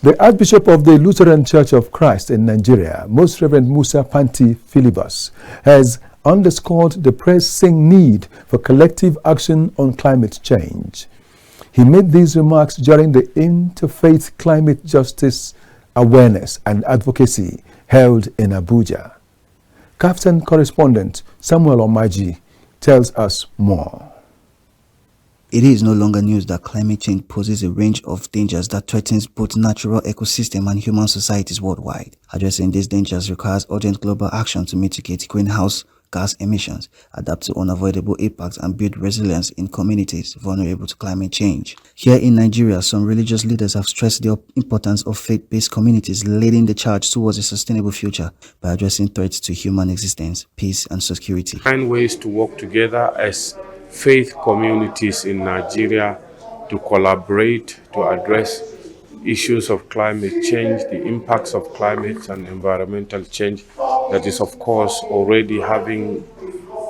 The Archbishop of the Lutheran Church of Christ in Nigeria, Most Reverend Musa Panti Philibus, has underscored the pressing need for collective action on climate change. He made these remarks during the Interfaith Climate Justice Awareness and Advocacy held in Abuja. KAFTAN correspondent Samuel Omaji tells us more. It is no longer news that climate change poses a range of dangers that threatens both natural ecosystem and human societies worldwide. Addressing these dangers requires urgent global action to mitigate greenhouse gas emissions, adapt to unavoidable impacts, and build resilience in communities vulnerable to climate change. Here in Nigeria, some religious leaders have stressed the importance of faith-based communities leading the charge towards a sustainable future by addressing threats to human existence, peace, and security. Find ways to work together as faith communities in Nigeria to collaborate to address issues of climate change, the impacts of climate and environmental change that is, of course, already having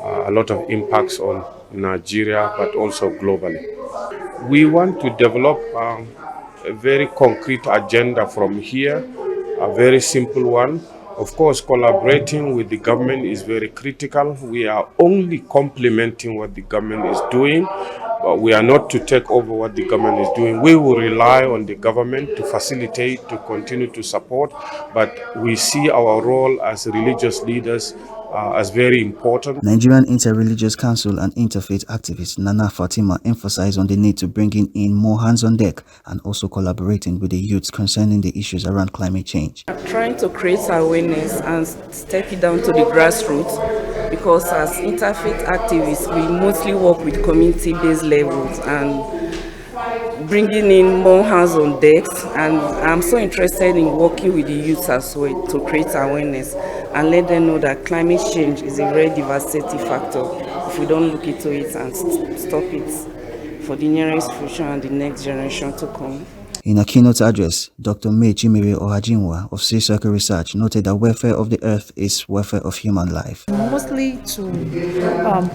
a lot of impacts on Nigeria, but also globally. We want to develop a very concrete agenda from here, a very simple one. Of course, collaborating with the government is very critical. We are only complementing what the government is doing, but we are not to take over what the government is doing. We will rely on the government to facilitate, to continue to support, but we see our role as religious leaders as very important. Nigerian Interreligious Council and interfaith activist Nana Fatima emphasized on the need to bringing in more hands on deck and also collaborating with the youths concerning the issues around climate change. Trying to create awareness and step it down to the grassroots, because as interfaith activists, we mostly work with community-based levels and bringing in more hands on decks, and I'm so interested in working with the youth as well to create awareness and let them know that climate change is a very devastating factor if we don't look into it and stop it for the nearest future and the next generation to come. In a keynote address, Dr. May Chimere Ohajinwa of Sea Circle Research noted that welfare of the earth is welfare of human life. Mostly to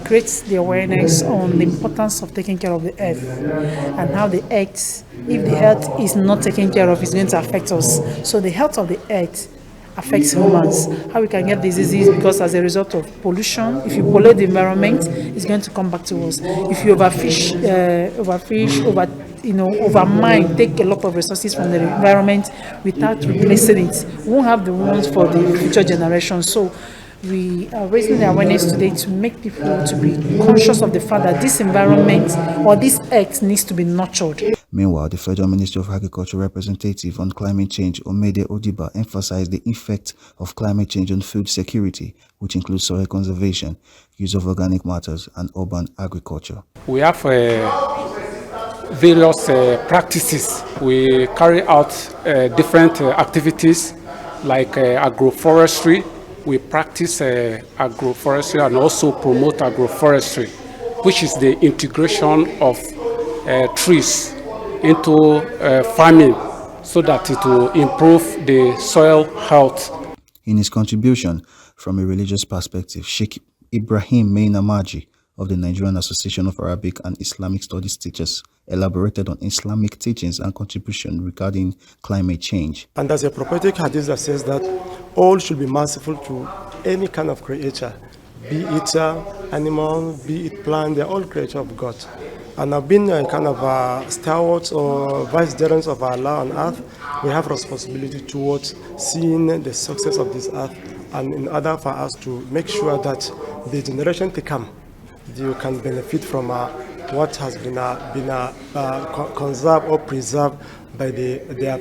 create the awareness on the importance of taking care of the earth and how the earth, if the earth is not taken care of, is going to affect us. So the health of the earth affects humans, how we can get diseases because as a result of pollution, if you pollute the environment, it's going to come back to us. If you overmine, take a lot of resources from the environment without replacing it, we won't have the ones for the future generations. So we are raising the awareness today to make people to be conscious of the fact that this environment or this earth needs to be nurtured. Meanwhile, the Federal Ministry of Agriculture representative on climate change, Omede Odiba, emphasized the effect of climate change on food security, which includes soil conservation, use of organic matters, and urban agriculture. We have various practices. We carry out different activities like agroforestry. We practice agroforestry and also promote agroforestry, which is the integration of trees into farming so that it will improve the soil health. In his contribution from a religious perspective, Sheikh Ibrahim Maina Maji of the Nigerian Association of Arabic and Islamic Studies Teachers elaborated on Islamic teachings and contribution regarding climate change. And there's a prophetic hadith that says that all should be merciful to any kind of creature, be it animal, be it plant, they're all creatures of God. And I've been kind of stalwarts or vicegerents of Allah on earth. We have responsibility towards seeing the success of this earth, and in order for us to make sure that the generation to come, you can benefit from what has been conserved or preserved by their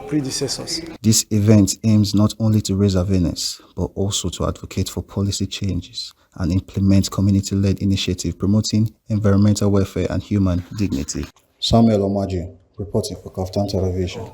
predecessors. This event aims not only to raise awareness, but also to advocate for policy changes and implement community-led initiatives promoting environmental welfare and human dignity. Samuel Omaji, reporting for KAFTAN Television.